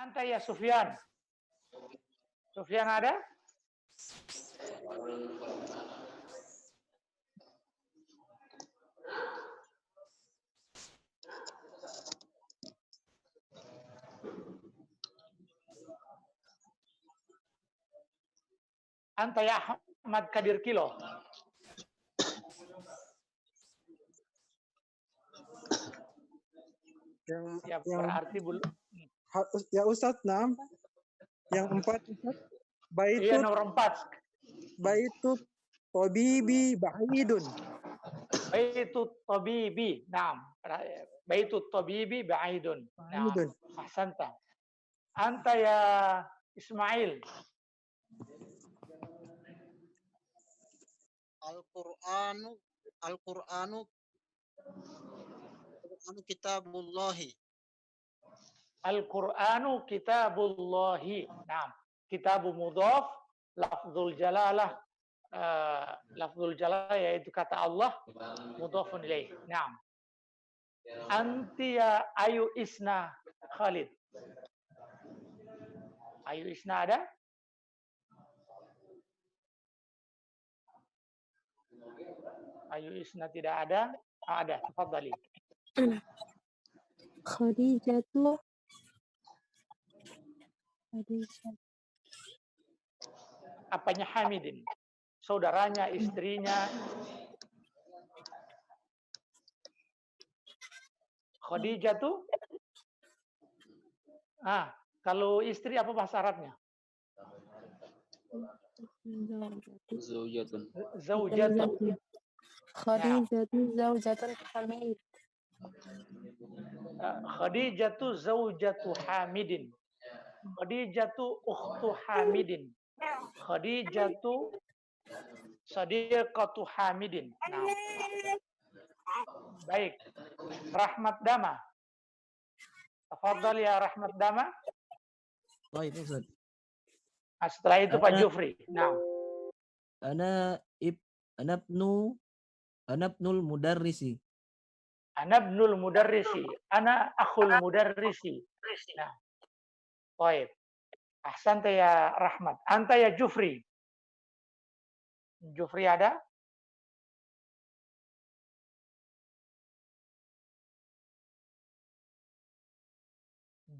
Anta ya Sufyan. Sufyan ada? Anta ya Ahmad Kadir Kilo. Yang Berarti belum. Ya Ustadz, Nam. Yang 4 Ustadz. Iya, nomor 4. Baitut tabibi ba'idun. Baitut tabibi. Naam. Baitut tabibi ba'idun. Naam. Ahsanta. Anta ya Ismail. Al-Qur'anu kitabullahi. Al-Qur'anu kitabullahi. Naam. Kitabu mudhaf, lafzul jalalah. Lafzul jalalah yaitu kata Allah, mudhafun ilaih. Naam. Anti ya Ayu Isna Khalid. Ayu Isna ada? Ayu Isna tidak ada? Ada, tafadhali. Khadijatu. Apanya Hamidin? Saudaranya, istrinya. Khadijah tuh? Kalau istri apa bahasa Arabnya? Zaujatun. Zaujatun. Khadijatu zaujatun Hamid. Khadijatu zaujatu Hamidin. Khadijatu ukhtu Hamidin. Khadijatu sadiqatu Hamidin. Nah. Baik. Rahmat Dama. Tafadhal ya Rahmat Dama. Baik, Ustaz. Setelah itu Pak Jufri. Nah. Ana ibnul mudarrisi. Ana ibnul mudarrisi. Ana akhul mudarrisi. Nah. Baik. Ahsanta ya Rahmat. Anta ya Jufri. Jufri ada?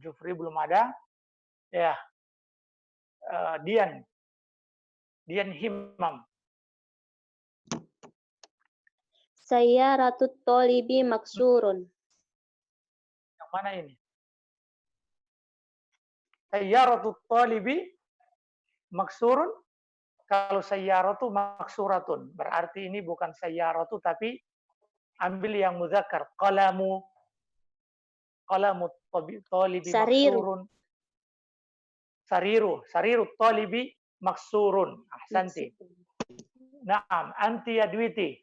Jufri belum ada. Ya. Dian Himam. Sayyaratut tholibi maksurun. Yang mana ini? Sayyaratut tholibi maksurun. Kalau sayyaratu maksuratun. Berarti ini bukan sayyaratu tapi ambil yang muzakkar. Qalamu tholibi maksurun. Sariru tholibi maksurun. Ahsanti. Naam, anti ya Dwiti.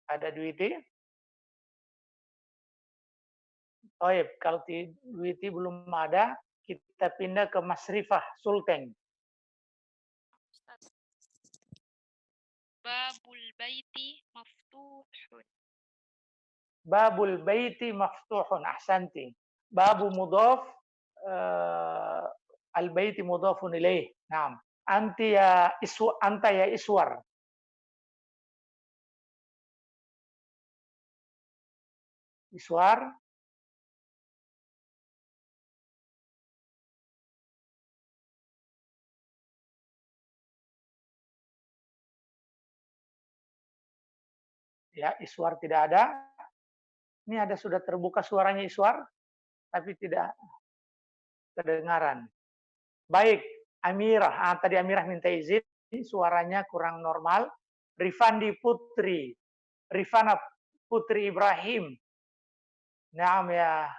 Ada Dwiti? Baik, kalau Dwiti belum ada, kita pindah ke Mas Rifah Sulteng. Babul baiti maftuhun. Babul baiti maftuhun. Ahsanti. Babu mudhaf, al-baiti mudhafun ilaih. Naam. Anta ya Iswar. Iswar. Ya, Iswar tidak ada. Ini ada sudah terbuka suaranya Iswar, tapi tidak kedengaran. Baik, Amirah. Tadi Amirah minta izin, suaranya kurang normal. Rifandi Putri. Rifana Putri Ibrahim. Naam ya,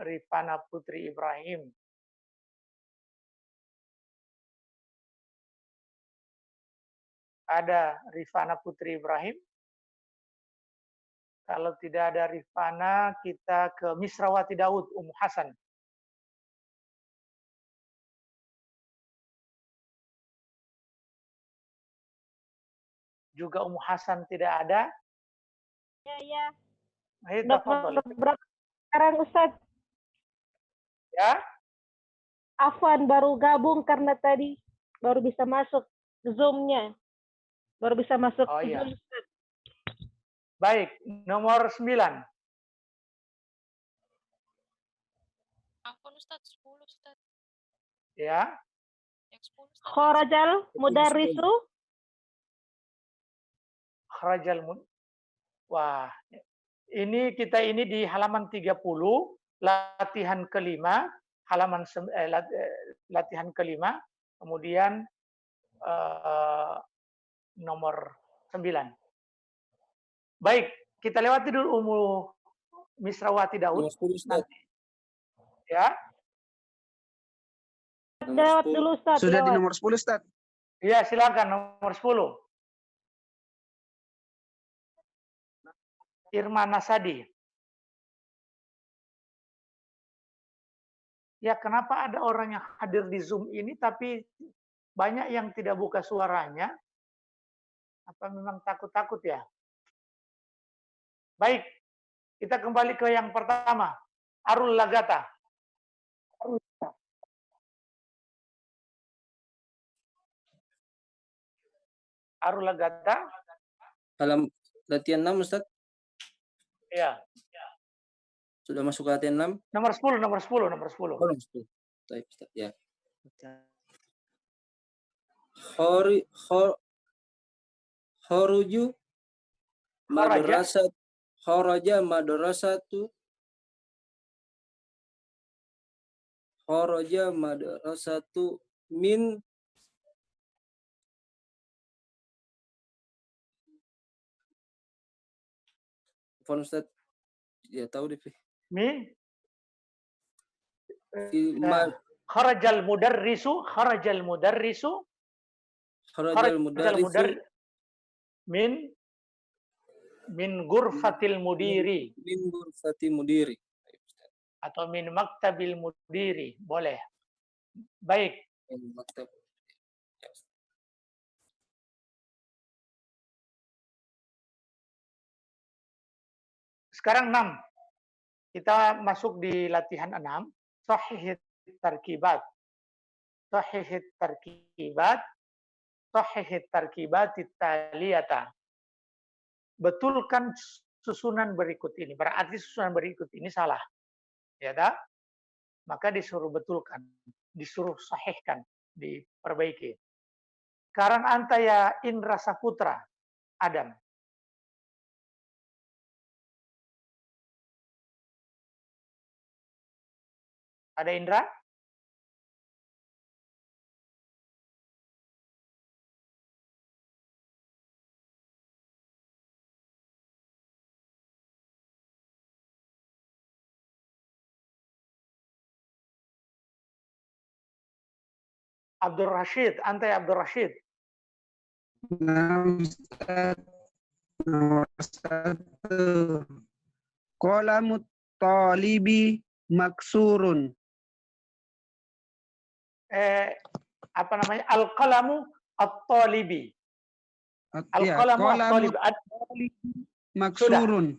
Rifana Putri Ibrahim. Ada Rifana Putri Ibrahim? Kalau tidak ada Rifana, kita ke Misrawati Daud, Ummu Hasan. Juga Ummu Hasan tidak ada? Ya. Ayo, Nomor tafadhol. berapa sekarang Ustaz? Ya, Afwan baru gabung karena tadi baru bisa masuk Zoom-nya. Baru bisa masuk oh iya. Zoom. Ustaz. Baik, nomor 9. Afwan Ustaz, 10 Ustaz. Ya, Yang 10 Ustaz. Kharajal mudarrisu. kharajal wah, kita ini di halaman 30, latihan kelima, latihan kelima, kemudian nomor 9. Baik, kita lewati dulu Misrawati Daud. Nomor 10 Ustaz. Nanti. Ya, Lewat dulu Ustaz. Sudah di lewat. nomor 10 Ustaz. iya silakan nomor 10. Irma Nasadi. Ya, kenapa ada orang yang hadir di Zoom ini tapi banyak yang tidak buka suaranya? Apa memang takut-takut ya? Baik, kita kembali ke yang pertama. Arul Lagata. Arul Lagata. Latihan 6 Ustaz. Ya. Sudah masuk ke latihan 6? Nomor 10, nomor 10, nomor 10. Oh, nomor 10. Baik, Ustaz. Ya. Kharuju madrasat kharaja madrasatu kharaja madrasatu min Fon Ustaz. Ya tahu deh. Min Fi kharajal mudarrisu kharajal mudarrisu min ghurfatil mudiri min ghurfati mudiri atau min maktabil mudiri, boleh. Baik, maktab. sekarang 6. Kita masuk di latihan 6. Sahihit tarkibat. Sahihit tarkibat. Sahihit tarkibat taliyata. Betulkan susunan berikut ini. Berarti susunan berikut ini salah. Ya tak? Maka disuruh betulkan. Disuruh sahihkan. Diperbaiki. Karang Antaya Indra Saputra. Adam. Ada Indra? Abdul Rashid, Anta ya Abdul Rashid. Nomor 1. Qalamut talibi maksurun. Apa namanya? Al-qalamu at-talibi. Ya, Al-qalamu qalamut at-talibi. maksurun.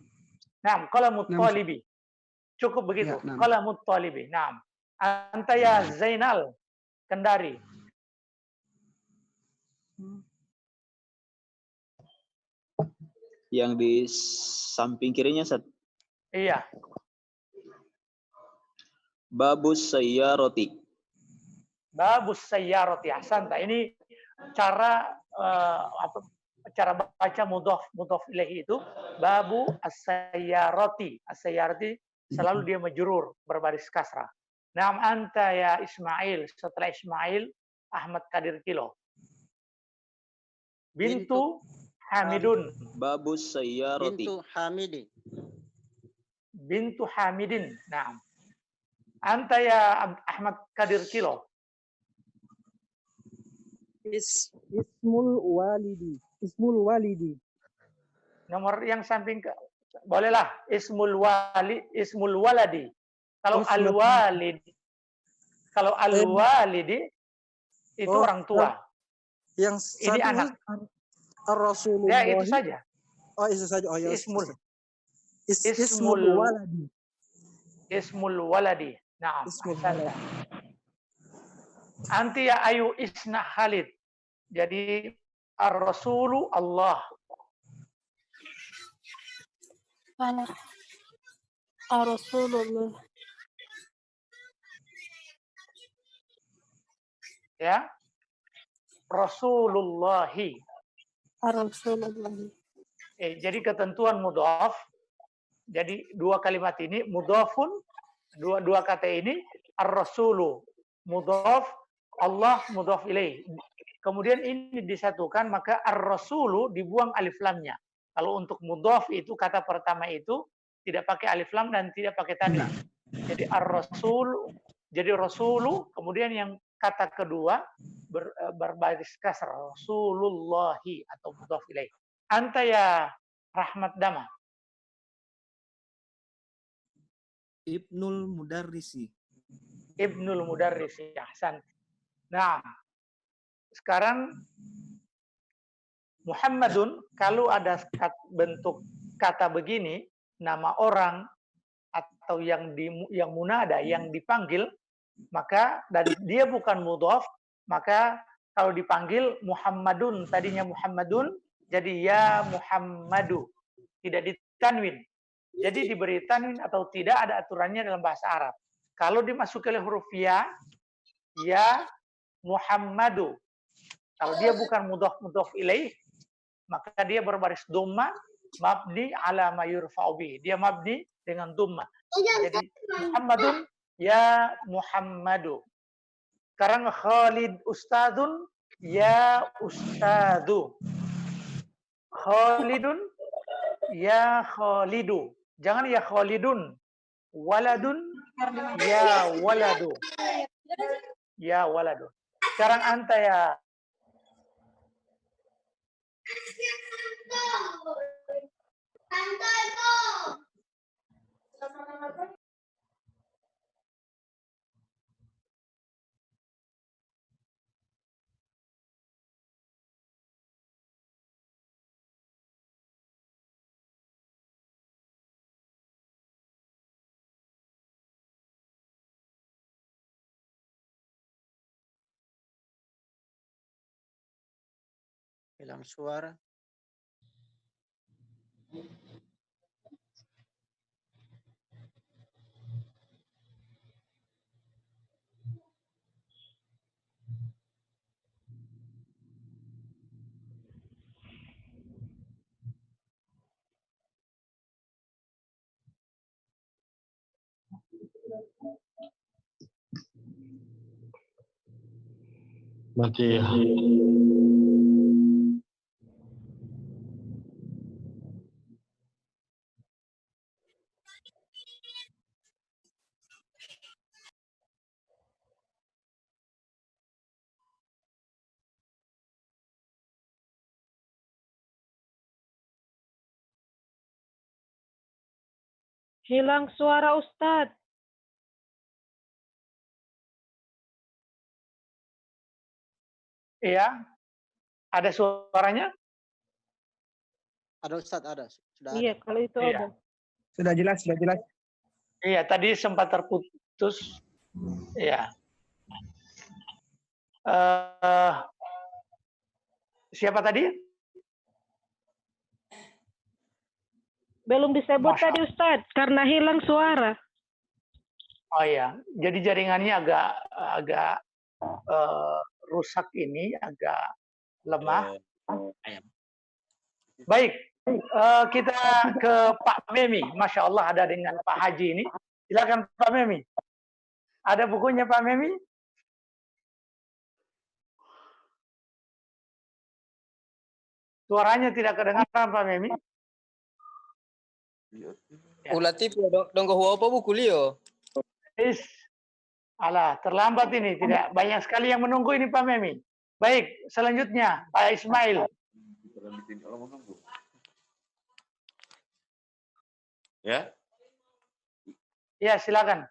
Naam, qalamut talibi. Cukup begitu. Ya, naam. Qalamut talibi. Naam. Anta ya Zainal Kendari. Yang di samping kirinya, Ustaz. Iya. Babus sayyarati. Babus sayyarati. Ahsanta. Ini cara cara baca mudhaf ilaih itu babu as-sayyarati. As-sayyarati selalu dia majrur berbaris kasrah. Naam anta ya Ismail. Setelah Ismail Ahmad Kadir Kilo. Bintu Hamidun. Babus sayyarati. Bintu Hamidi. Bintu Hamidin. Naam. Anta ya Ahmad Kadir Kilo. Ismul walidi. Nomor yang samping ke, bolehlah ismul waladi. Kalau al-walidi, itu orang tua. Yang Ini anak. Rasulullah. Ya itu saja. Oh, itu saja. Oh, ya. Ismul. Ismul waladi. Ismul waladi. Naam. Ismul ahsanta. waladi. Anti ya ayu isna Khalid. Jadi ar-rasulu Allah. Ana Rasulullah. Ya. Rasulullahi. Rasulullah. Jadi ketentuan mudhaf. Jadi dua kalimat ini mudhafun, dua kata ini ar-rasulu mudhaf, Allah mudhaf ilaih. Kemudian ini disatukan maka ar-rasulu dibuang alif lamnya. Kalau untuk mudhaf itu kata pertama itu tidak pakai alif lam dan tidak pakai tanwin. Jadi ar-rasul, jadi rasulu, kemudian yang kata kedua berbaris kasar Rasulullahi atau mudhaf ilaih. Anta ya Rahmat Dama. Ibnul Mudarrisi. Ibnul Mudarrisi. Ahsan. Nah, sekarang Muhammadun, kalau ada bentuk kata begini, nama orang atau yang munada, yang dipanggil, maka dan dia bukan mudhaf, maka kalau dipanggil Muhammadun, tadinya Muhammadun, jadi ya Muhammadu, tidak ditanwin. Jadi diberi tanwin atau tidak ada aturannya dalam bahasa Arab. Kalau dimasuki oleh huruf ya Muhammadu. Kalau dia bukan mudhaf ilaih, maka dia berbaris dhamma mabni ala ma yurfa'u bih. Dia mabni dengan dhamma. Jadi Muhammadun ya Muhammadu. Sekarang Khalid ustadun ya ustadu. Khalidun ya Khalidu. Jangan ya Khalidun. Waladun ya waladu. Ya waladu. Sekarang anta ya Hilang suara. Mati ya. Hilang suara Ustadz. ya ada suaranya? Ada Ustadz, ada. Sudah ada. Iya, kalau itu Iya. ada. Sudah jelas, sudah jelas. Iya, tadi sempat terputus. Ya. Siapa tadi? Belum disebut Masya tadi Ustadz, karena hilang suara. Oh ya, jadi jaringannya agak rusak ini, agak lemah. Baik, kita ke Pak Memi. Masya Allah ada dengan Pak Haji ini. Silakan Pak Memi. Ada bukunya Pak Memi? Suaranya tidak kedengaran Pak Memi. Ya. Ulatif dong apa buku Leo? Alah, terlambat ini. Tidak banyak sekali yang menunggu ini Pak Memi. Baik, selanjutnya Pak Ismail. Ya. Ya, silakan.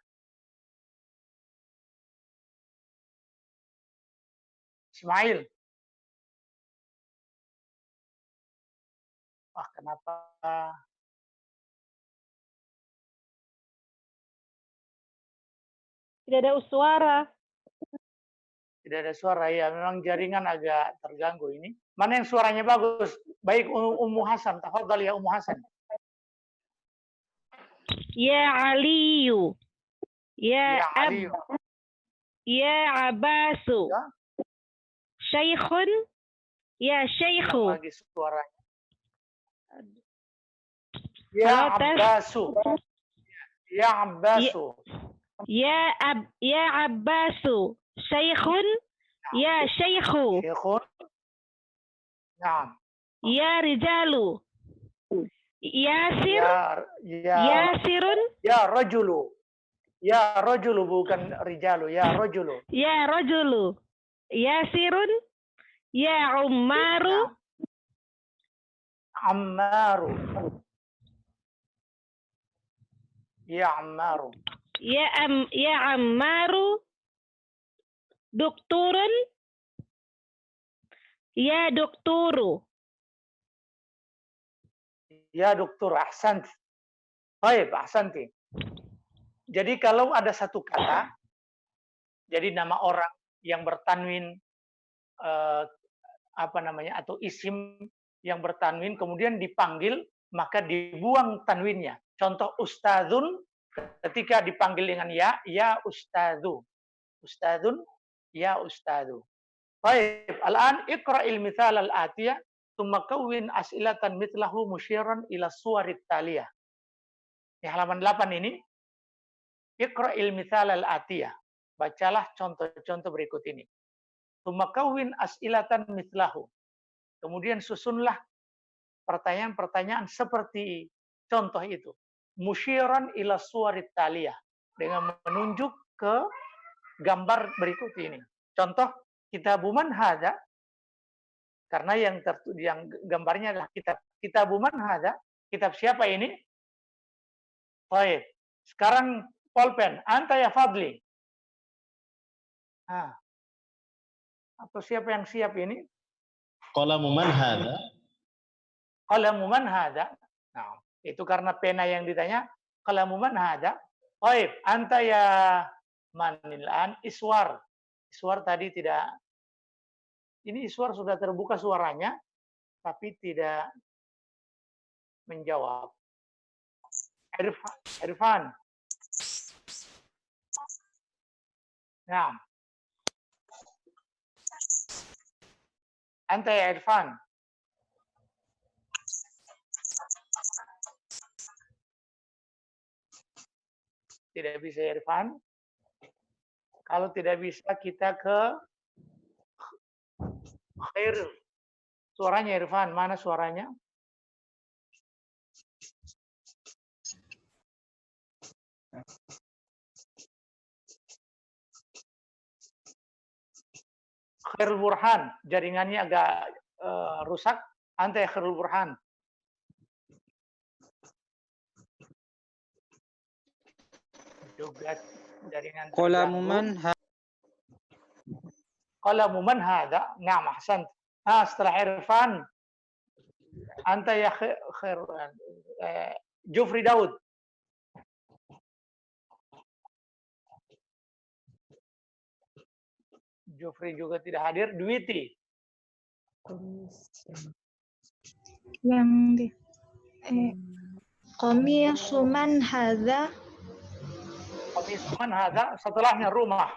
Ismail. Wah, kenapa Tidak ada suara. Tidak ada suara ya, memang jaringan agak terganggu ini. Mana yang suaranya bagus? Baik Ummu Hasan, tafadhal ya Ummu Hasan. Ya Aliyu. Ya Ali. Ya Abbasu. Ya. Syaikhun. Ya Syaikhu. Lagi suaranya. Ya Halo, tes. Abbasu. Ya Abbasu. Ya Abbasu. Syaikhun. Ya Syaikhu. Syekhun. Naam. Ya Rijalu. Yasir. Ya Yasirun. ya rajulu. Ya rajulu bukan rijalu, ya rajulu. Ya Rajulu. Yasirun. Ya Ummaru. Ammaru. Ya Ammaru. Ya Ammaru. Dokturun. Ya Dokturu. Ya doktor, ahsanti. Baik, ahsanti. Jadi kalau ada satu kata, jadi nama orang yang bertanwin atau isim yang bertanwin kemudian dipanggil, maka dibuang tanwinnya. Contoh ustadzun, ketika dipanggil dengan ya ustadzu. Ustadzun, ya ustadzu. Baik, al-an iqra'il mithal al-atiyah thumma kawwin as'ilatan mithlahu musyiran ila suwarit taliyah. Di halaman 8 ini, iqra'il mithal al-atiyah. Bacalah contoh-contoh berikut ini. Thumma kawwin as'ilatan mithlahu. Kemudian susunlah pertanyaan-pertanyaan seperti contoh itu. Musyiran ila suwarit taliyah. Dengan menunjuk ke gambar berikut ini. Contoh, kitabu man hadza, karena yang gambarnya adalah kitab. Kitabu man hadza, kitab siapa ini? Baik. Sekarang pulpen, anta ya Fadli. Atau siapa yang siap ini? Qalamu man hadza? Qalamu man hadza. Nah, itu karena pena yang ditanya. Qalamu man hadza? Baik, anta ya Manilan Iswar. Iswar tadi tidak. Ini Iswar sudah terbuka suaranya, tapi tidak menjawab. Irfan. Nah. Anta ya Irfan. Tidak bisa Irfan. Kalau tidak bisa kita ke Khair. Suaranya Irfan, mana suaranya? Khairul Burhan, jaringannya agak rusak. Anta ya Khairul Burhan. Juga jaringan Qalamu man Qalamu man hadza? Naam, ahsant. Setelah Irfan, anta ya Khair Jufri Daud. Jufri juga tidak hadir. Dwiti. Yang di Qamisu man hadza? Qamisu man hadza? Setelahnya rumah.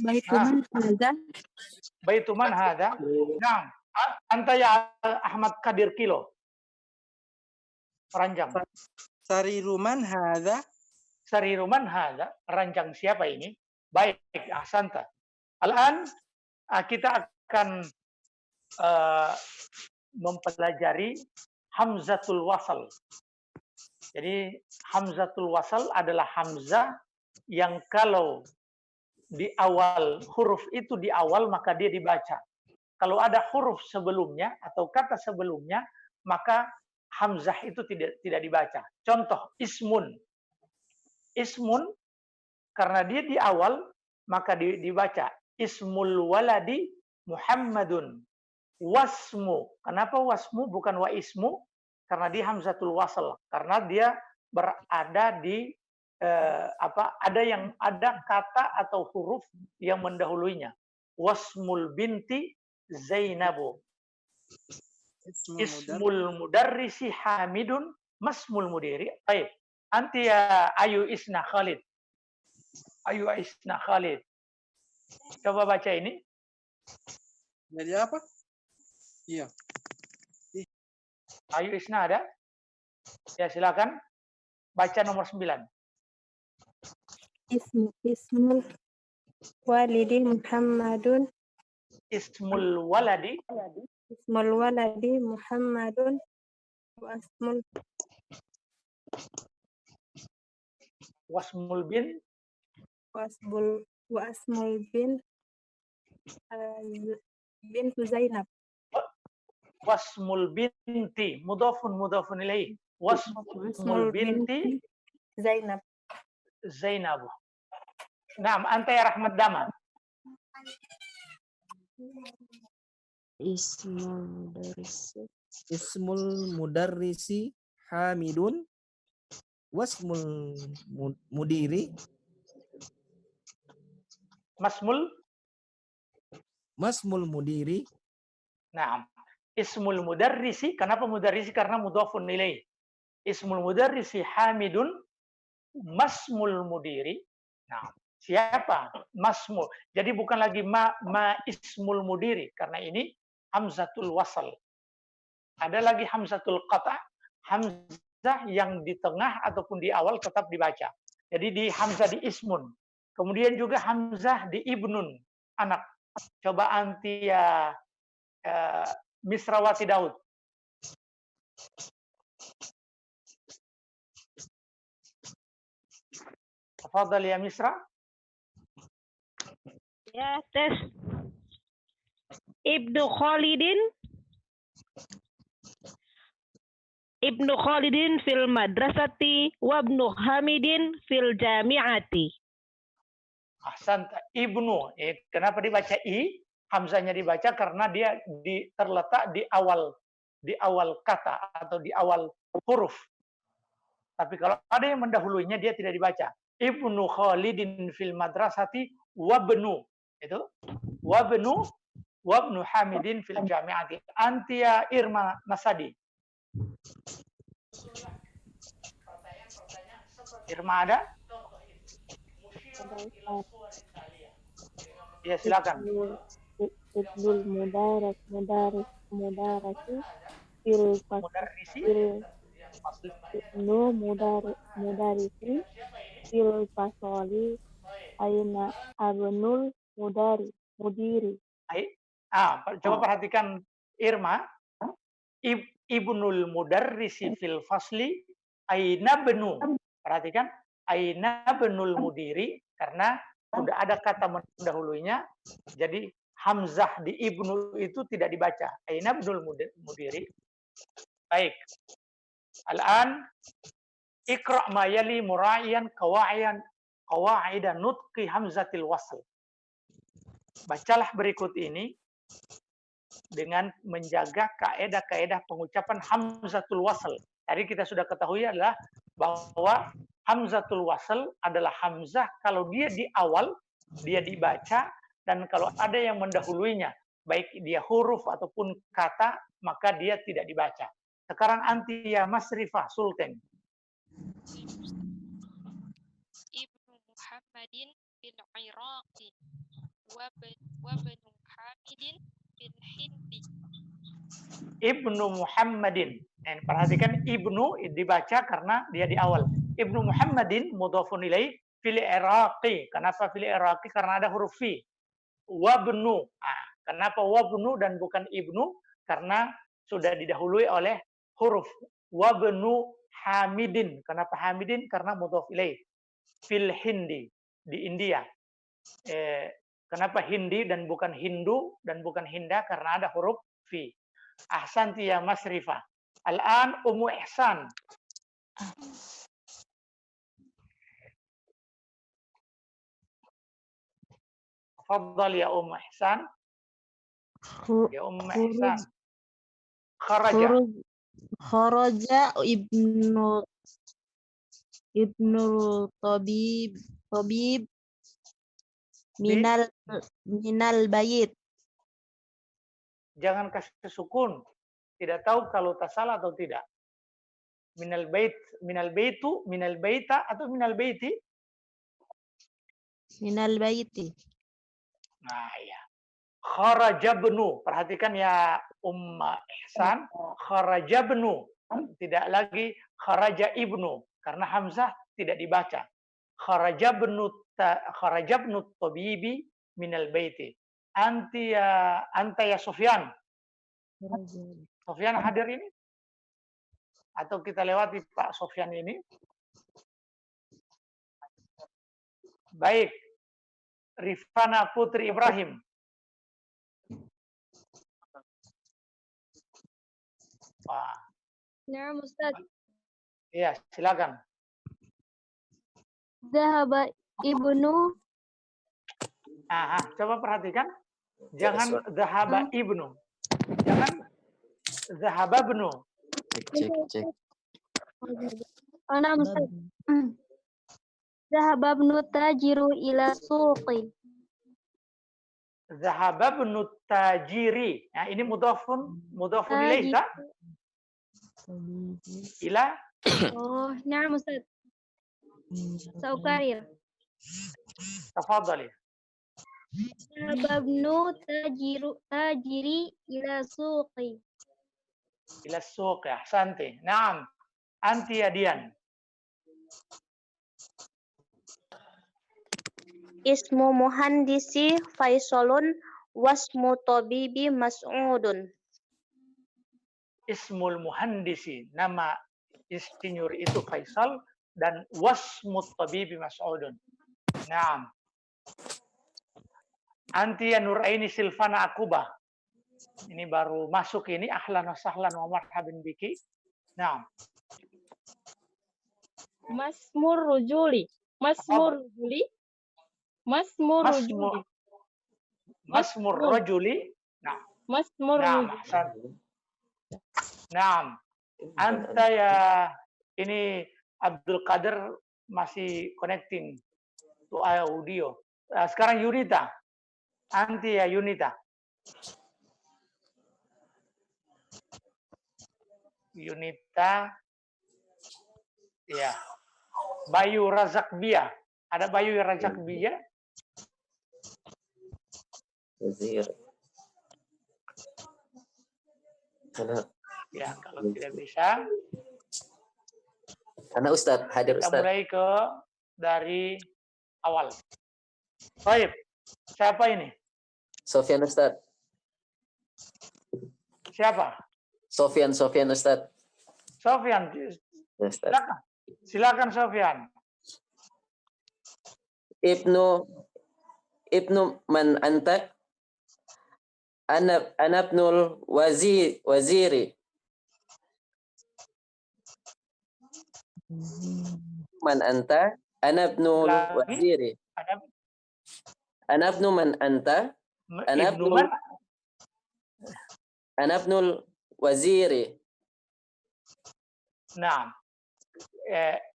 Baituman hadza? Baituman hadza? Naam. Anta ya Ahmad Kadir Kilo. Ranjang. Sariruman hadza? Sariruman hadza? Ranjang siapa ini? Baik, ahsanta. Al-an kita akan mempelajari hamzatul wasal. Jadi hamzatul wasal adalah hamzah yang kalau di awal huruf itu di awal maka dia dibaca. Kalau ada huruf sebelumnya atau kata sebelumnya maka hamzah itu tidak dibaca. Contoh ismun. Ismun karena dia di awal maka dibaca ismul waladi Muhammadun. Wasmu. Kenapa wasmu bukan wa ismu? Karena dia hamzatul wasl. Karena dia berada di ada kata atau huruf yang mendahuluinya. Wasmul binti Zainabu. Ismul mudarrisi Hamidun, masmul mudiri. Baik. Anti ya Ayu Isna Khalid. Ayu Isna Khalid. Coba baca ini. Jadi apa? Iya. Ayu Isna ada? Ya, silakan. Baca nomor 9. Ismul walidi Muhammadun. Ismul waladi. Ismul waladi Muhammadun. Wasmul bin. Wasmul bin bintu Zainab. Wasmul binti. Mudhafun ilaih. Wasmul binti Zainab. Zainab. Naam, anta ya Rahmat Dama. Ismul mudarrisi Hamidun. Wasmul mudiri. Masmul mudiri. Naam. Ismul mudarrisi. Kenapa mudarrisi? Karena mudhafun ilaih. Ismul mudarrisi Hamidun. Masmul mudiri. Nah, siapa? Masmul. Jadi bukan lagi ma ismul mudiri. Karena ini hamzatul wasal. Ada lagi hamzatul qata. Hamzah yang di tengah ataupun di awal tetap dibaca. Jadi di hamzah di ismun. Kemudian juga hamzah di ibnun. Anak. Coba anti ya Misrawati Daud. Tafadhal ya Misra. Ya, tes. Ibnu Khalidin fil madrasati wa ibnu Hamidin fil jami'ati. Ahsan, ibnu. Kenapa dibaca i? Hamzahnya dibaca karena dia terletak di awal kata atau di awal huruf. Tapi kalau ada yang mendahulunya dia tidak dibaca. Ibnu Khalidin fil madrasati wabnu. Itu wabnu Hamidin fil jami'ati. Antia Irma Nasadi. Irma ada? Ya, silakan. Ibnul mudarrisi fil fasoli aina abnul mudiri. Coba perhatikan Irma. Ibnul mudarrisi fil fasli aina benu. Perhatikan aina benul mudiri karena sudah ada kata mendahulunya. Jadi hamzah di ibnu itu tidak dibaca. Aina benul mudiri. Baik. Al-an iqra' ma yali mura'iyan qawaidan nutqi hamzatil wasl. Bacalah berikut ini dengan menjaga kaedah-kaedah pengucapan hamzatul wasl. Tadi kita sudah ketahui adalah bahwa hamzatul wasl adalah hamzah kalau dia di awal dia dibaca, dan kalau ada yang mendahuluinya baik dia huruf ataupun kata maka dia tidak dibaca. Sekarang anti ya Masrifah Sultan. Ibnu Muhammadin bin Iraqi wa banu Hamidin bin Hindi. Ibnu Muhammadin. Perhatikan ibnu dibaca karena dia di awal. Ibnu Muhammadin mudhafun ilaih fil Iraqi. Kenapa fil Iraqi? Karena ada huruf fi. Wabnu. Kenapa wabnu dan bukan ibnu? Karena sudah didahului oleh huruf. Wabnu Hamidin. Kenapa Hamidin? Karena mudhaf ilaih. Fil Hindi. Di India. Kenapa Hindi dan bukan Hindu dan bukan Hinda? Karena ada huruf fi. Ahsanti ya Masrifah. Al-an Ummu Ihsan. Tafadhal ya Ummu Ihsan. Ya Ihsan. Kharaja. Kharaja ibnu tabib minal bayit. Jangan kasih sukun. Tidak tahu kalau tak salah atau tidak. Minal baitu, minal baita atau minal baiti? Minal baiti. Nah, ya. Kharajabnu. Perhatikan ya Ihsan. Kharajabnu. Tidak lagi kharaja ibnu. Karena Hamzah tidak dibaca. Kharajabnu tabibi minal baiti. Anta ya Sufyan. Sofyan hadir ini? Atau kita lewati Pak Sofyan ini? Baik. Rifana Putri Ibrahim. Wah. Nah, Ustaz. Iya, silakan. Zahaba ibnu. Coba perhatikan. Jangan zahaba ibnu. Jangan zahaba ibnu. Cek. Nah, Ustaz. Zahaba ibnu tajiru ila suqi. Zahaba ibnu tajiri. Nah, ini mudhafun ilaih tak? Ila. Oh, nah, Ustaz. Saukarir. Tafadhali. Zahaba ibnu tajiri ila suqi. Ila suq, ahsanti. Naam. Anti ya Dian. Ismu muhandisi Faisalun wasmu tabibi Mas'udun. Ismul muhandisi, nama insinyur itu Faisal, dan wasmu tabibi Mas'udun. Naam. Anti ya Nuraini Silvana Akubah. Ini baru masuk ini, ahlan wa sahlan wa marhaban biki. Naam. Masmur rujuli. Masmur rujuli. Masmur rajuli. Nah. Masmur rajuli. Naam. Anta ya, ini Abdul Qadir masih connecting to audio. Sekarang Yunita. Anti ya Yunita. Yunita. Ya. Bayu Razak Bia. Ada Bayu Razak Bia? Wazir. Ya, kalau tidak bisa. Karena Ustadz, hadir Kita Ustadz. mulai dari awal. Baik. Siapa ini? Sofyan Ustadz. Siapa? Sofyan Ustadz. Sofyan. Silakan. Silakan Sofyan. Ibnu man anta? Ana ibnul waziri. Man anta? Ana ibnul waziri. Ana ibnu man anta? Ana ibnul waziri. Nah,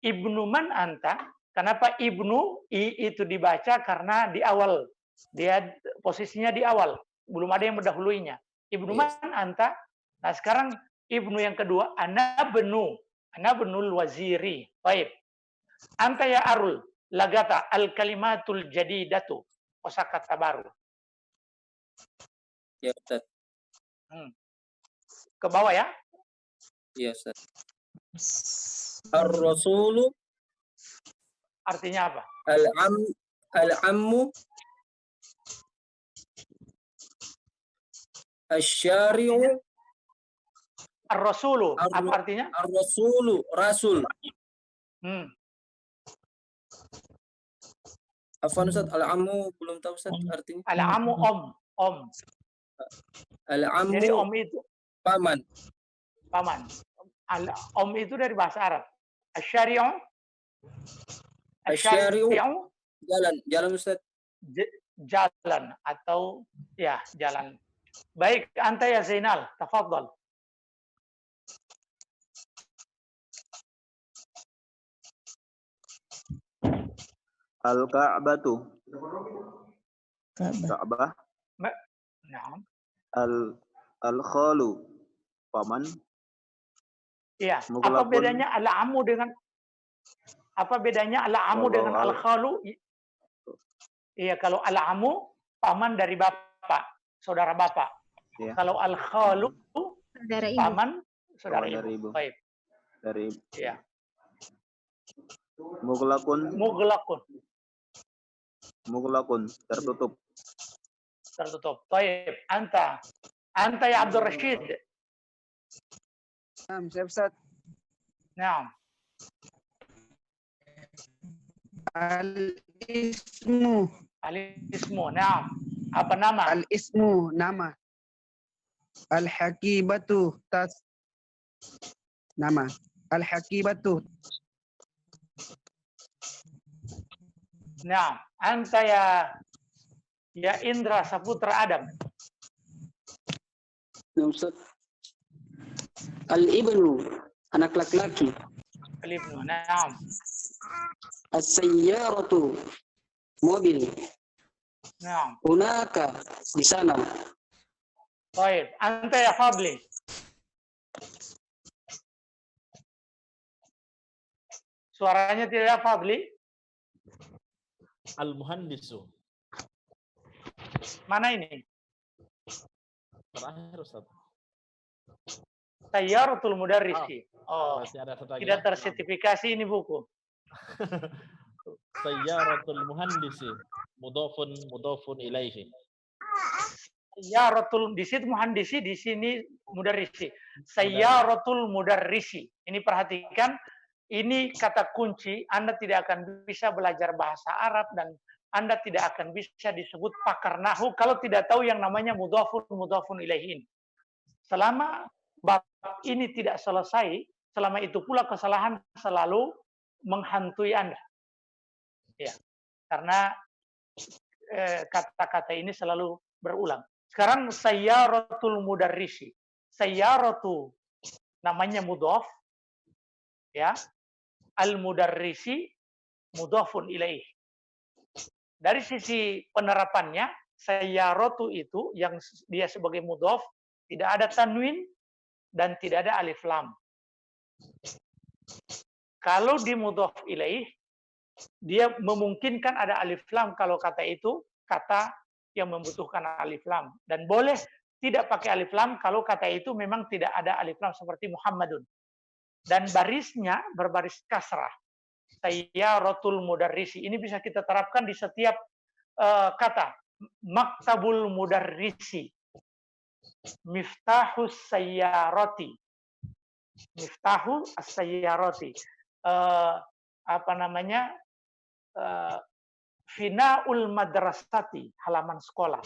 ibnu man anta? Kenapa ibnu itu dibaca? Karena di awal. Dia posisinya di awal. Belum ada yang mendahuluinya. Ibnu man anta? Nah, sekarang ibnu yang kedua, ana benul waziri. Baik. Anta ya Arul, lagata al-kalimatul jadidatu. Kosakata baru. Ya, Ustaz. Ke bawah ya. Iya, Ustaz. Ar-rasulu artinya apa? Al-ammu Asy-syari'u. Ar-rasulu apa artinya? Ar-rasulu, rasul. Afwan Ustaz, al-ammu belum tahu Ustaz artinya. Al-ammu om. Al-ammu. Jadi om itu paman. Om itu dari bahasa Arab. Asy-syari'u. Asy-syari'u jalan Ustaz. Jalan atau ya jalan. Baik, anta ya Zainal, tafadhal. Al-Ka'batu. Ka'bah. Ka'bah. Nah, Al-Khalu. Paman. iya. Apa Mughlaqun. bedanya al-amu dengan Wallahu dengan a'lam. al-khalu? Iya, kalau al-amu paman dari bapak, saudara bapak. Iya. Kalau al-khalu Saudara ibu. paman saudara Paman dari ibu. ibu. Baik. Dari Iya. Mughlaqun. Mughlaqun. Tertutup. Tertutup. Baik. Anta ya Abdul Rashid. Siap Ustaz. Nah, Al-ismu. al-ismu. Nah, apa nama? Al-ismu nama. Al-hakibatu nama. Al-hakibatu. Nah, anta ya Indra Saputra Adam. Ustaz. Al-ibnu, anak laki-laki. Al-ibnu. Nah. As-sayyaratu, mobil. Nah. Hunaka, di sana. Baik, anta ya Fadli. Suaranya tidak Fadli. Al-muhandisu. Mana ini? Terakhir Ustaz. Sayyaratul mudarrisi. Oh, Masih ada satu lagi. tidak tersertifikasi ini buku. Sayyaratul muhandisi. Mudhafun ilaihi. Sayyaratul, di situ muhandisi, di sini mudarrisi. Sayyaratul mudarrisi. Ini perhatikan, ini kata kunci. Anda tidak akan bisa belajar bahasa Arab dan Anda tidak akan bisa disebut pakar nahwu kalau tidak tahu yang namanya mudhafun ilaihi. Selama bab ini tidak selesai, selama itu pula kesalahan selalu menghantui Anda. Ya, karena kata-kata ini selalu berulang. Sekarang sayyaratul mudarrisi. Sayyaratu namanya mudhaf, ya. Al-mudarrisi mudhafun ilaih. Dari sisi penerapannya, sayyaratu itu yang dia sebagai mudhaf tidak ada tanwin dan tidak ada alif lam. Kalau di mudhaf ilaih, dia memungkinkan ada alif lam kalau kata itu kata yang membutuhkan alif lam, dan boleh tidak pakai alif lam kalau kata itu memang tidak ada alif lam seperti Muhammadun, dan barisnya berbaris kasrah. Sayyaratul mudarrisi ini bisa kita terapkan di setiap kata. Maktabul mudarrisi, miftahus sayyarati, miftahu as-sayyarati, apa namanya, finaul madrasati, halaman sekolah.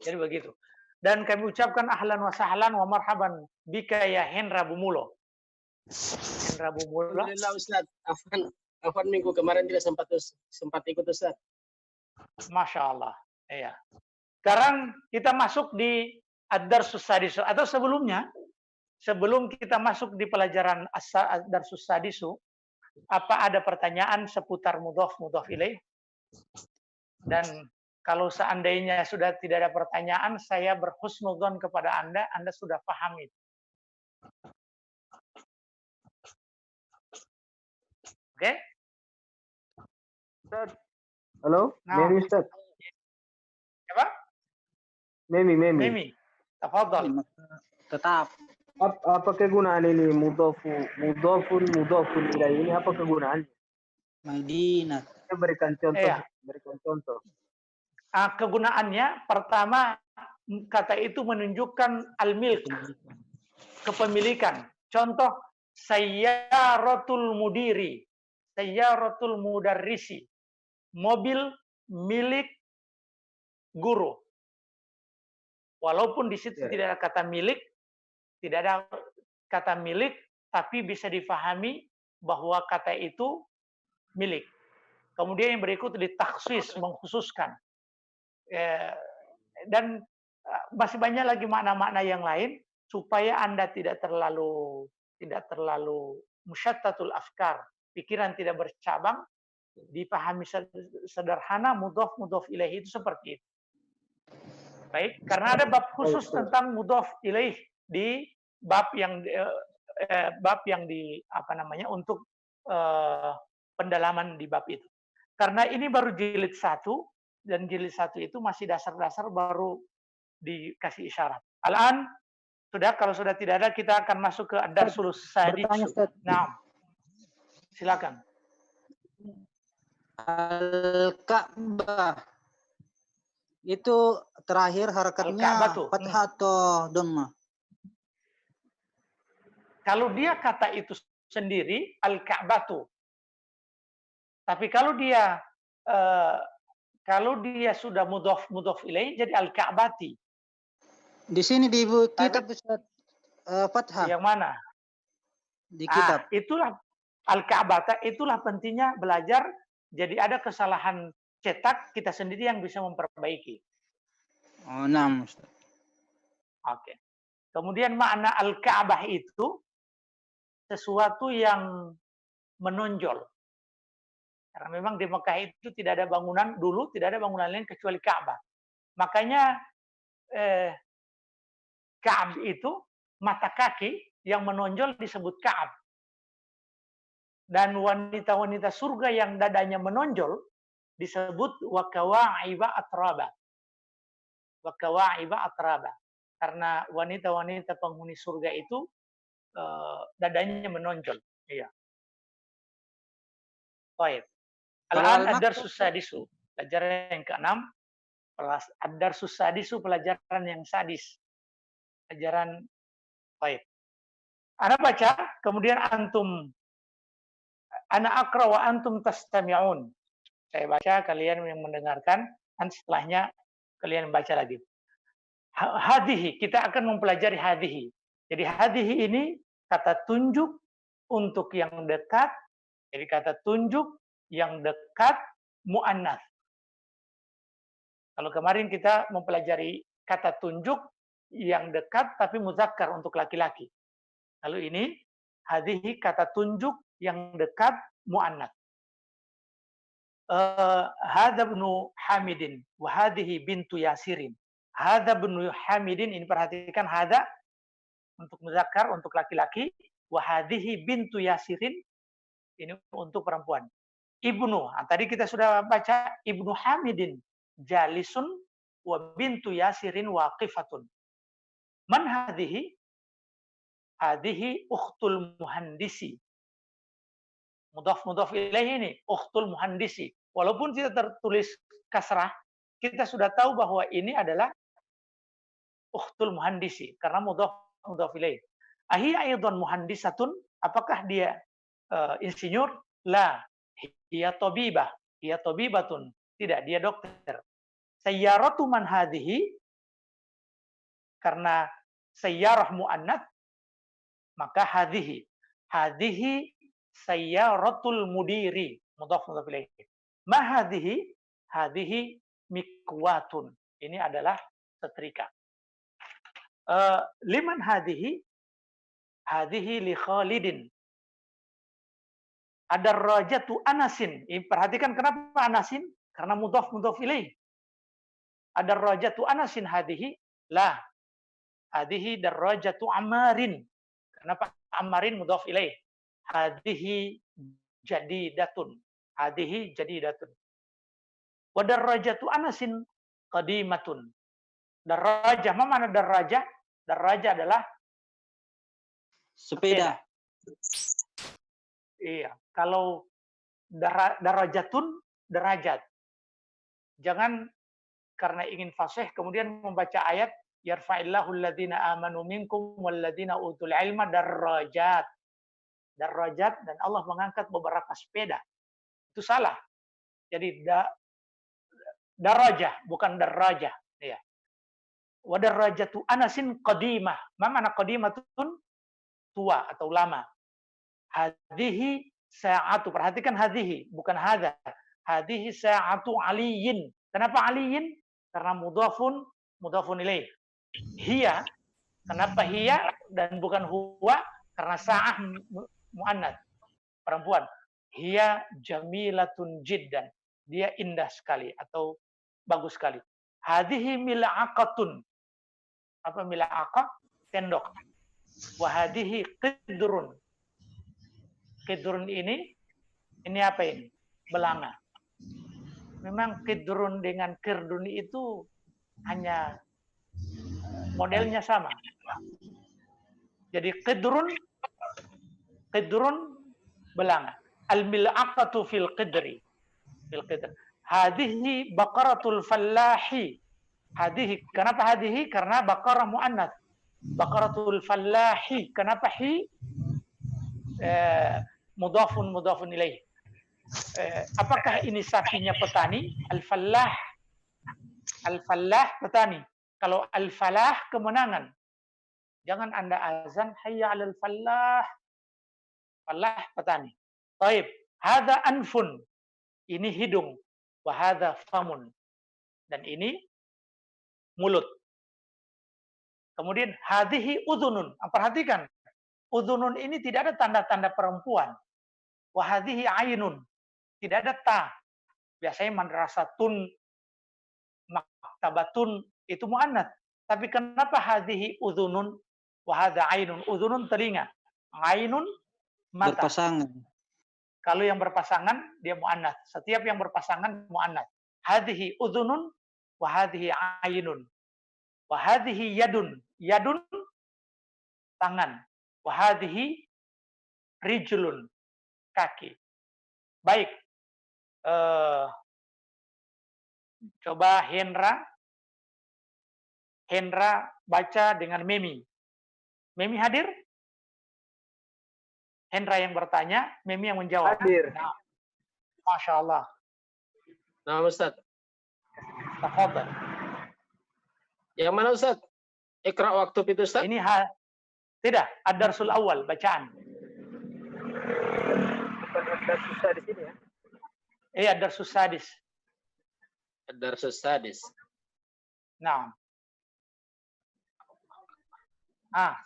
Jadi begitu. Dan kami ucapkan ahlan wa sahlan wa marhaban bika ya Hendra Bumulo. Hendra Bumulo. Alhamdulillah Ustaz. Afwan minggu kemarin tidak sempat ikut Ustaz. Masya Allah. Iya. Sekarang kita masuk di ad-darsus sadisu, atau sebelumnya, sebelum kita masuk di pelajaran ad-darsus sadisu, apa ada pertanyaan seputar mudhaf ilaih? Dan kalau seandainya sudah tidak ada pertanyaan, saya berhusnudzon kepada Anda sudah paham itu. Oke? Halo, Nah. Memi Ustaz. Apa? Memi. Tafadhal. Tetap. Apa kegunaan ini mudhafun ilaih ini, apa kegunaannya? Madinah. Berikan contoh. Iya. Berikan contoh. Kegunaannya pertama, kata itu menunjukkan al-milk, kepemilikan. Contoh sayyaratul mudiri, sayyaratul mudarrisi, mobil milik guru. Walaupun di situ tidak ada kata milik, tapi bisa difahami bahwa kata itu milik. Kemudian yang berikut ditakhsis, mengkhususkan. Dan masih banyak lagi makna-makna yang lain supaya Anda tidak terlalu musyattatul afkar, pikiran tidak bercabang, dipahami sederhana, mudhof ilaih itu seperti itu. Baik, karena ada bab khusus tentang mudhof ilaih di bab yang untuk pendalaman di bab itu. Karena ini baru jilid 1 dan jilid 1 itu masih dasar-dasar, baru dikasih isyarat. Al-an kalau sudah tidak ada, kita akan masuk ke ad-darsul sadis. Nah, silakan. Al-Ka'bah itu terakhir harakatnya fathah atau dhamma? Kalau dia kata itu sendiri al-Ka'batu. Tapi kalau dia sudah mudhof ilaih jadi al-Ka'bati. Di sini di kitab fathah. Yang mana? Di kitab. Itulah al-Ka'bata, itulah pentingnya belajar. Jadi ada kesalahan cetak, kita sendiri yang bisa memperbaiki. Oh, nah, Ustaz. Oke. Kemudian makna al-Ka'bah itu sesuatu yang menonjol. Karena memang di Mekah itu tidak ada bangunan, dulu tidak ada bangunan lain kecuali Ka'bah. Makanya Ka'ab itu mata kaki yang menonjol disebut Ka'ab. Dan wanita-wanita surga yang dadanya menonjol disebut wa kawa'iba atraba. Wa kawa'iba atraba. Karena wanita-wanita penghuni surga itu dadanya menonjol. Iya. Baik. Al-an ad-darsus sadisu, pelajaran yang ke-6. Ad-darsus sadisu, pelajaran yang sadis. Pelajaran baik. Ana baca, kemudian antum ana aqra wa antum tastami'un. Saya baca, kalian yang mendengarkan, dan setelahnya kalian baca lagi. Hadhihi, kita akan mempelajari hadhihi. Jadi hadhihi ini kata tunjuk untuk yang dekat. Jadi kata tunjuk yang dekat mu'annas. Kalau kemarin kita mempelajari kata tunjuk yang dekat tapi muzakkar untuk laki-laki. Lalu ini hadhihi kata tunjuk yang dekat mu'annas. Hadza ibnu Hamidin wa hadhihi bintu Yasirin. Hadza ibnu Hamidin, ini perhatikan hadza untuk muzakkar untuk laki-laki, wa hadhihi bintu Yasirin ini untuk perempuan. Ibnu, tadi kita sudah baca Ibnu Hamidin jalisun wa bintu Yasirin waqifatun. Man hadhihi? Hadhihi ukhtul muhandisi. Mudhaf ilaih ini ukhtul muhandisi. Walaupun tidak tertulis kasrah, kita sudah tahu bahwa ini adalah ukhtul muhandisi karena mudhaf ilaih. Ahiya aidan muhandisatun? Apakah dia insinyur? La. Dia tabibah. Dia tabibatun. Tidak, dia dokter. Sayyaratu man hadhihi? Karena sayyarah mu'annats, maka hadhihi. Hadhihi sayyaratul mudiri. Mudhaf ilaih. Ma hadhihi? Hadhihi mikwatun. Ini adalah setrika. Liman hadhihi? Hadhihi li Khalidin. Ada rajatu Anasin. Perhatikan kenapa Anasin? Karena mudhaf ilaih. Ada rajatu Anasin hadhihi? La. Hadhihi darajatu Ammarin. Kenapa Ammarin mudhaf ilaih? Hadhihi jadidatun. Hadhihi jadidatun. Wa darajatu Anasin qadimatun. Darajah, apa mana darajah? Darajah adalah sepeda. Iya, kalau darajatun derajat. Jangan karena ingin fasih kemudian membaca ayat yarfa'illahu alladziina aamanu minkum walladziina utul ilma darajat. Darajat, dan Allah mengangkat beberapa sepeda. Itu salah. Jadi darajah bukan darajah, ya. Wa darajatu Anasin qadimah. Ma mana qadimatun? Tua atau lama. Hadhihi sa'atu. Perhatikan hadhihi, bukan hadza. Hadhihi sa'atu Aliyin. Kenapa Aliyin? Karena mudhafun mudhafun ilaih. Hiya, kenapa hiya dan bukan huwa? Karena sa'ah mu'annats, perempuan. Hiya jamilatun jiddan. Dia indah sekali atau bagus sekali. Hadhihi mil'aqatun. Apa mil'aqah? Tendok. Wa hadhihi qidrun. Qidrun ini apa ini? Belanga. Memang qidrun dengan qirdun itu hanya modelnya sama. Jadi qidrun belanga. Al-mil'aqatu fil qidri. Hadhihi baqaratul fallahi. Hadhihi, kenapa hadhihi? Karena baqarah muannats. Baqaratul fallahi. Kenapa hi? Mudhafun ilaih. Apakah ini sapinya petani? Al-fallah. Al-fallah petani. Kalau al-falah kemenangan. Jangan Anda azan hayya 'alal fallah. Fallah petani. Baik, hadza anfun. Ini hidung. Wa hadza famun. Dan ini mulut. Kemudian hadhihi udhunun. Perhatikan. Udhunun ini tidak ada tanda-tanda perempuan. Wa hadhihi ainun. Tidak ada ta. Biasanya madrasatun, maktabatun itu muannats. Tapi kenapa hadhihi udhunun wa hadza ainun? Udhunun telinga. Ainun mata. Berpasangan. Kalau yang berpasangan dia muannats. Setiap yang berpasangan muannats. Hadhihi udhunun wa hadhihi ainun. Wa hadhihi yadun. Yadun tangan. Wa hadhihi rijlun kaki. Baik. Coba Hendra baca dengan Memi. Memi hadir? Hendra yang bertanya, Memi yang menjawab. Hadir. Nah, Masya Allah. Nah, Ustaz. Tafadhal. Yang mana Ustaz? Ikra waktu itu Ustaz? Ini tidak, ad-darsul awal, bacaan. Bukan ada susah di sini ya. Ad-darsus sadis. Ad-darsus sadis. Nah.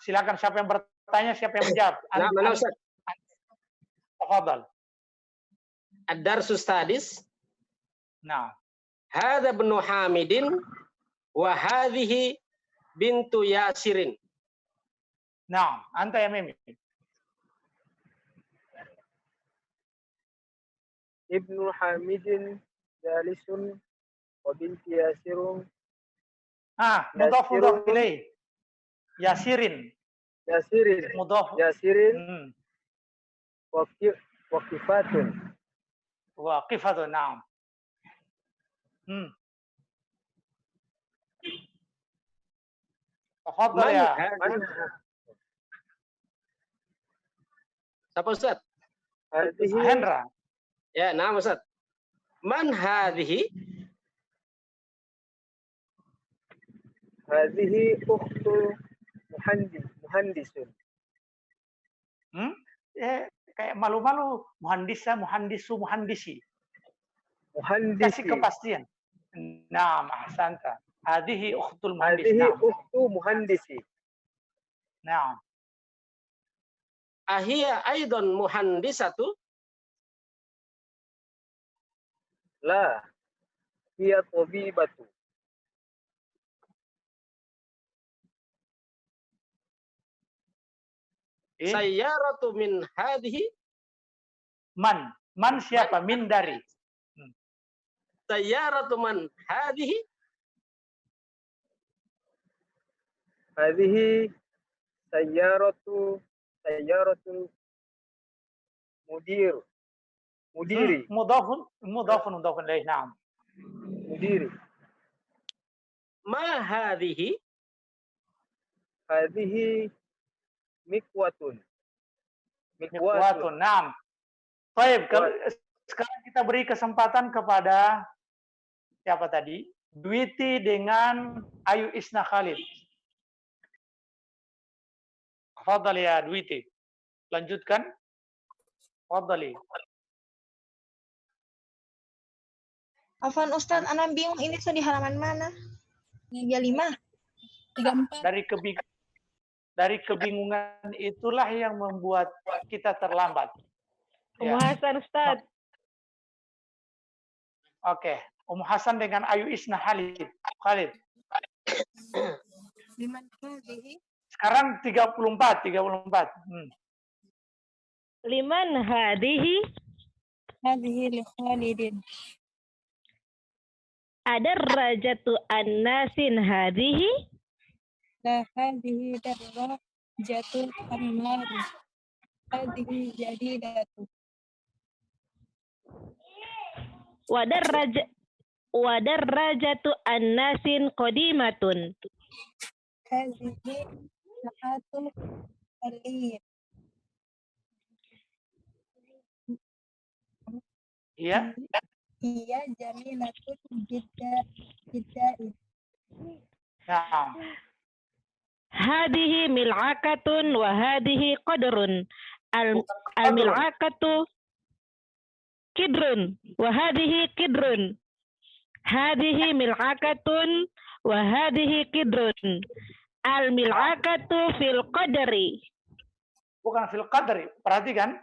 Silakan siapa yang bertanya, siapa yang menjawab. Nah, mana Ustaz? Tafadhal. Ad-darsus sadis. Nah. Hadza ibnu Hamidin wa hadhihi bintu Yasirin. Nah, anta ya Mimi. Ibnu Hamidin jalisun wa binti Yasirun. Mudhaf ilaih. Yasirin. Mudhaf. Yasirin. Waqifatun. Waqifatun, na'am. Tafadhal ya. Siapa Ustaz? Hendra. Ya, nah Ustaz. Man hadhihi? Hadhihi ukhtu muhandisun. Kayak malu-malu muhandisu, muhandisi. Kasih kepastian. Naam, ahsanta. Hadhihi ukhtul muhandis. Hadhihi ukhtu muhandisi. Naam. Ahia aidan muhandisatu? La. Hiya tabibatu. Sayyaratu min hadhihi? Man siapa? Min dari. Sayyaratu man hadhihi? Hadhihi sayyaratul mudiri. Mudhafun ilaih. Naam. Mudiri. Ma hadhihi? Hadhihi mikwatun. Naam. Baik, sekarang kita beri kesempatan kepada siapa tadi? Dwiti dengan Ayu Isna Khalid. Tafadhal ya Dwiti. Lanjutkan. Tafadhali. Afwan Ustaz, Ana bingung ini di halaman mana? 34. Dari kebingungan itulah yang membuat kita terlambat. Ummu Hasan Ustaz. Oke, Hasan dengan Ayu Isna Khalid. Liman hadhihi? Sekarang 34. Liman hadhihi? Hadhihi li Khalidin. Ada rajatu annasin hadhihi? La hadhihi darra jatuh Ammar. Hadhihi jadidatu. Wadarrajatu annasin qadimatun. Hadhihi sa'atu aliyah. Iya. Iya jamilatun jidda'in. Nah. Hadhihi mil'akatun wa hadhihi qadrun. Al-mil'akatu kidrun wa hadhihi kidrun. Hadhihi mil'akatun wa hadhihi kidrun. Al-mil'akatu fil qadri. Bukan fil qadri. Perhatikan.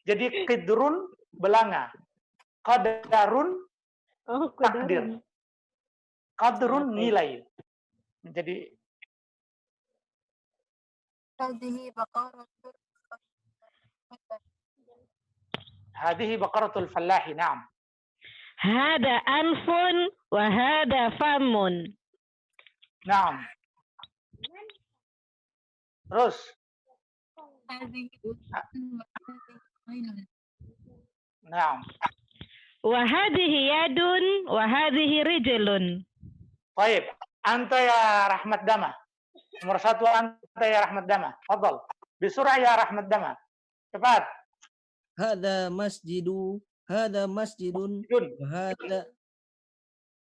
Jadi kidrun belanga. Qadarun takdir. Qadrun nilai. Jadi hadhihi baqaratul fallahi, na'am. Hada anfun wa hada famun. Na'am. Terus. Na'am. Wa hadhihi yadun wa hadhihi rijlun. Baik, anta ya Rahmat Dama. Nomor 1 anta ya Rahmat Dama. Fadhal. Bisurah ya Rahmat Dama. Cepat. Hada masjidun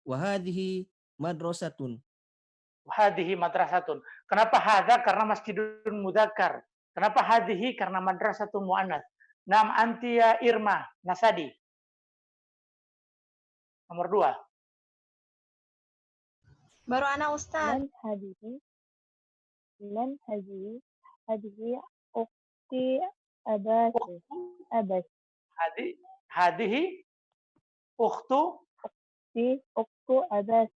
wa hadhihi madrasatun. Hadhihi madrasatun. Kenapa hadza? Karena masjidun mudzakkar. Kenapa hadhihi? Karena madrasatun muannats. Nam anti ya Irma Nasadi. Nomor 2. Baru anak Ustaz. Man hadhihi ukhti abas. Hadhihi ukhtu abas.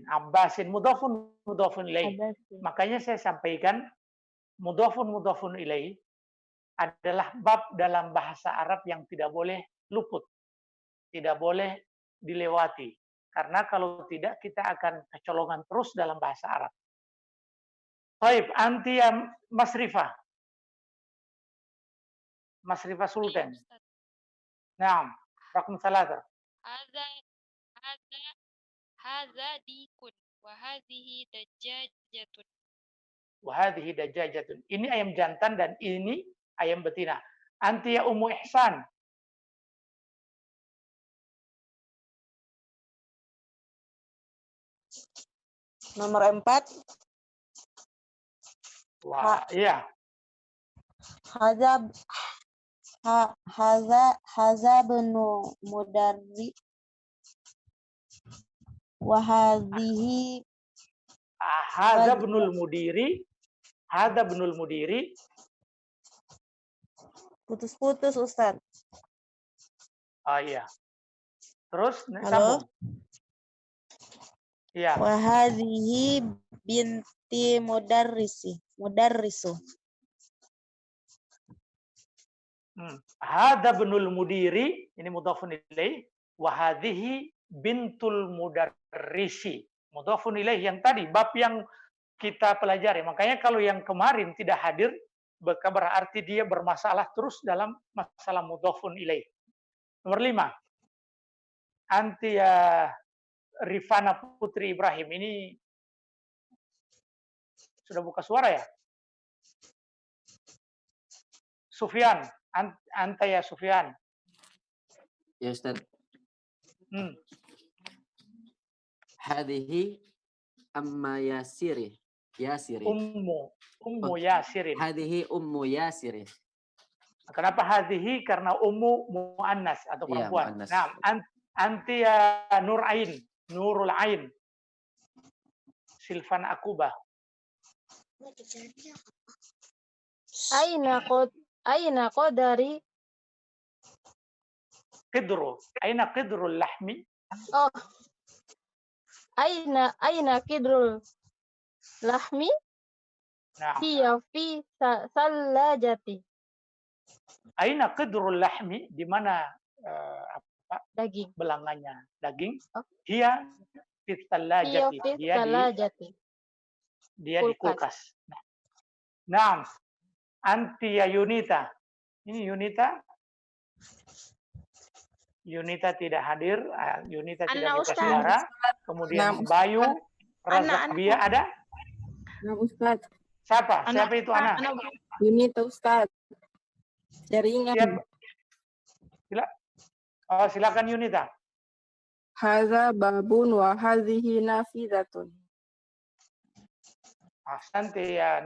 Abbasin mudhafun ilaih. Makanya saya sampaikan mudhafun ilaih adalah bab dalam bahasa Arab yang tidak boleh luput. Tidak boleh dilewati. Karena kalau tidak kita akan kecolongan terus dalam bahasa Arab. Baik, anti yang Masrifah. Masrifah Sultan. Naam, rakam 3. Hadza dikun wa hadhihi dajjajatun. Wa hadhihi dajjajatun. Ini ayam jantan dan ini ayam betina. Anti ya Ummu Ihsan. Nomor 4. Wah, iya. Haza benu mudarri wa hadhihi Hadza benul mudiri. Putus-putus Ustaz. Ah iya. Terus Halo. sambung. Iya. Wa hadhihi binti mudarrisu. Hadza benul mudiri, ini mudhafun ilaih, wa hadhihi bintul mudarrisi. Mudhafun ilaih yang tadi, bab yang kita pelajari. Makanya kalau yang kemarin tidak hadir, berarti dia bermasalah terus dalam masalah mudhafun ilaih. Nomor 5. Anti ya Rifana Putri Ibrahim. Ini sudah buka suara ya? Sufyan. Anta ya Sufyan. Ya Ustaz. Hadhihi amma Yasiri. Ummu Yasirin. Hadhihi ummu Yasiri. Kenapa hadhihi? Karena ummu muannas atau perempuan. Muannas. Nah, anti ya Nur Ain, Nurul Ain. Silvan Akubah. Aina qadari. Qidru. Aina qidrul lahmi? Oh. Aina qidrul lahmi? Nah. Hiya fi salajati. Aina qidrul lahmi? Di mana daging? Belangannya daging. Oh. Hiya fi salajati. Dia di kulkas. Nah. Anti ya Yunita. Ini Yunita. Yunita tidak hadir. Yunita tidak buka suara. Kemudian Bayu, Razakbia ada? Nah, Ustaz. Siapa? Siapa itu Ana? Yunita Ustaz. Jaringan. Silakan Yunita. Hadza babun wa hadhihi nafidatun. Ahsanti ya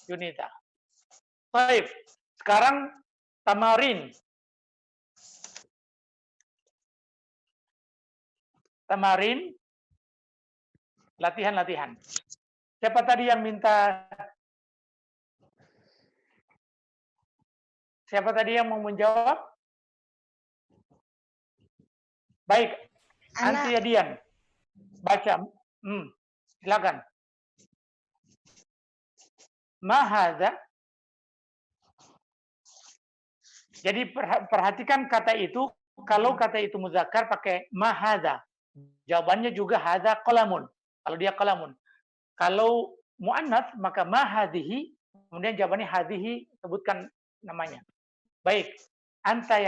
Yunita. Baik, sekarang tamarin. Tamarin, latihan-latihan. Siapa tadi yang minta? Siapa tadi yang mau menjawab? Baik, Anti Dian. Baca. Silakan. Mahadza. Jadi perhatikan kata itu. Kalau kata itu muzakkar pakai mahadza. Jawabannya juga hadza qalamun. Kalau dia qalamun. Kalau muannats maka mahadhihi. Kemudian jawabannya hadhihi, sebutkan namanya. Baik. Anti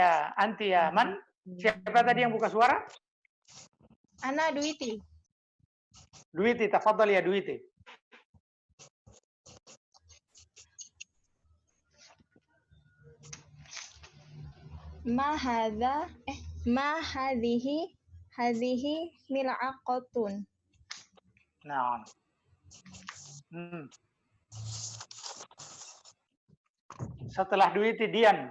ya man. Siapa tadi yang buka suara? Ana Duiti. Duiti, tafadhal ya Duiti. Ma hadhihi mil'aqatun. Nah. Setelah Duiti Dian.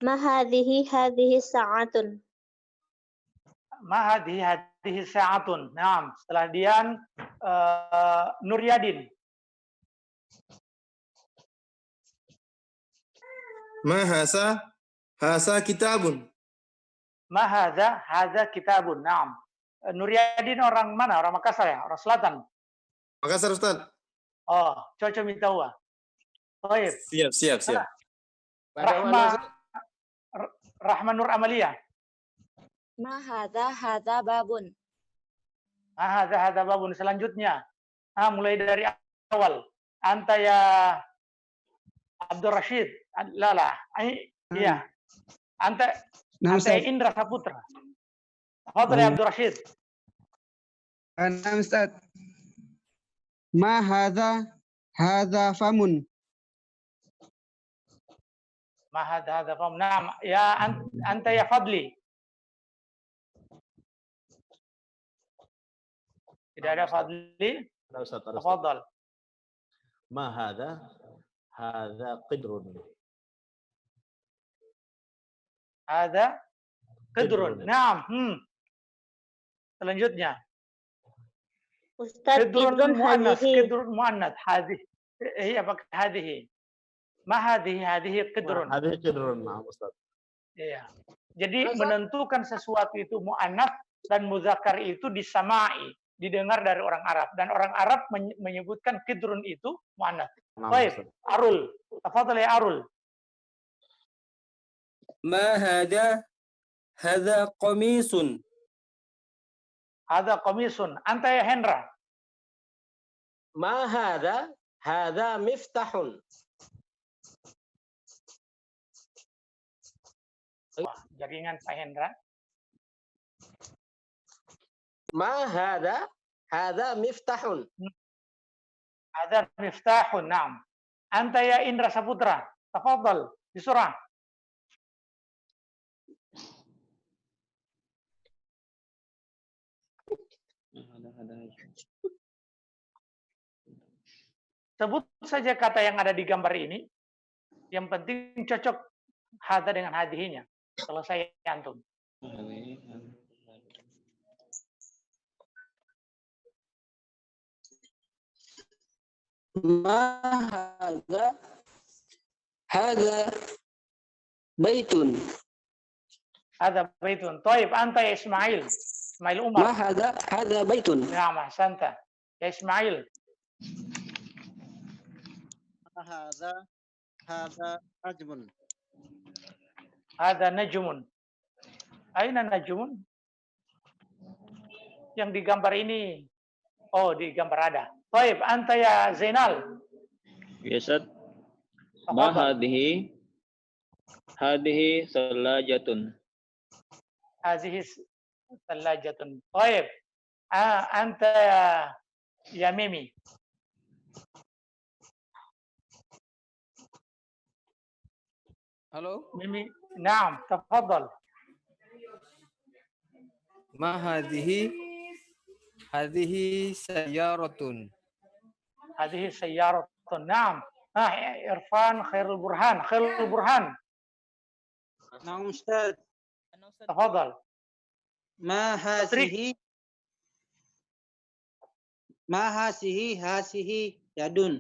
Ma hadhihi sa'atun. Ma hadhihi sa'atun. Nah, setelah Dian Nuryadin. Ma hasa kitabun. Ma hadza kitabun. Naam. Nuryadin orang mana? Orang Makassar ya? Orang Selatan? Makassar Ustaz. Oh, cocok minta uang. Baik. Siap. Rahma Nur Amalia. Ma hadza babun. Ma hadza babun. Selanjutnya. Mulai dari awal. Anta ya Abdul Rashid. Lala. Iya. Anta Indra Saputra. Fadhil ya Abdul Rashid. Ana Ustaz. Ma hadza famun. Ma hadza famun. Naam, ya anta ya Fadli. Tidak ada Fadli. Tafadhal. Ma hadza qidrun. Hadza qidrun. Naam. Selanjutnya. Ustaz, qidrun hadhihi. Qidrun muannats. Hadhihi. Iya, pakai hadhihi. Ma hadhihi qidrun. Hadhihi qidrun, nah, Ustaz. Iya. Jadi menentukan sesuatu itu muannats dan muzakkar itu disamai, didengar dari orang Arab, dan orang Arab menyebutkan qidrun itu muannats. Baik, Arul. Tafadhal ya Arul. Ma hadza qamisun. Hadza qamisun. Anta ya Hendra. Ma hadza miftahun. Wah, jaringan Pak Hendra. Ma hadza miftahun. Hadza miftahun. Naam. Anta ya Indra Saputra. Tafadhal, bisurah. Sebut saja kata yang ada di gambar ini. Yang penting cocok hadza dengan hadhihinya. Selesai antum. Ma hadza baitun. Hadza baitun. Taib, anta ya Ismail. Ismail Ma Umar. hadza baitun. Naam, ahsanta. Ya Ismail. Hadza najmun. Hadza najmun. Aina najmun? Yang di gambar ini. Oh, di gambar ada. Taib, anta ya Zainal. Ya Ustaz. Ma hadhihi salajatun. Hadhihi salajatun. Taib. Anta ya Mimi. Halo. Mimi. Naam, tafadhal. Ma hadhihi sayyaratun. Hadhihi sayyaratun. Naam. Irfan Khairul Burhan. Khairul Burhan. Naam Ustaz. Tafadhal. Ma hasihi yadun.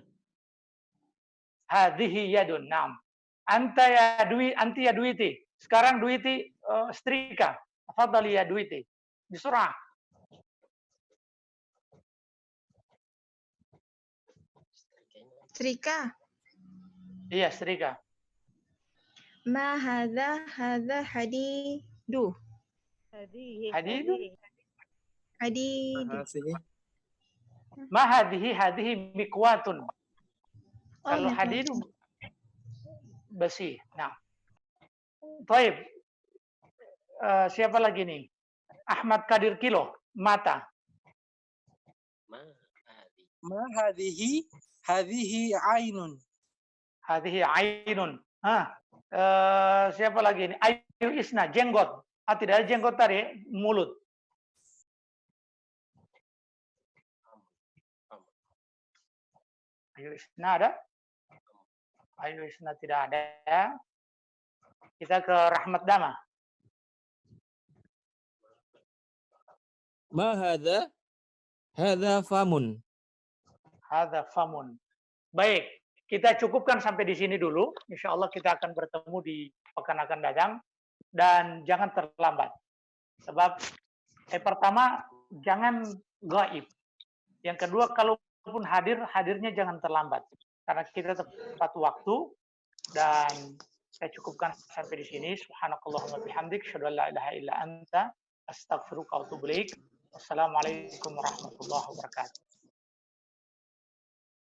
Hadhihi yadun. Naam. Anti ya Duiti. Sekarang Duiti setrika. Tafadhal ya Duiti. Bisurah. Setrika. Iya, setrika. Ma hadza hadidu. Hadidu? Hadidu. Ma hadhihi mikwatun. Kalau mikwatun. hadidu besi. Nah. Taib. Siapa lagi nih? Ahmad Kadir Kilo. Mata. Ma hadhihi ainun. Hadhihi ainun. Siapa lagi nih? Ayu Isna, jenggot. Tidak ada jenggot tadi, mulut. Ayu Isna ada? Ayu Isna tidak ada. Kita ke Rahmat Dama. Ma hadza? Hadza famun. Hadza famun. Baik, kita cukupkan sampai di sini dulu. Insya Allah kita akan bertemu di pekan akan datang. Dan jangan terlambat. Sebab pertama, jangan gaib. Yang kedua, kalaupun hadirnya jangan terlambat. Karena kita tepat waktu. Dan saya cukupkan sampai di sini. Subhanakallahumma bihamdik. Asyhadu an la ilaha illa anta. Astaghfiruka wa atubu ilaik. Wassalamualaikum warahmatullahi wabarakatuh.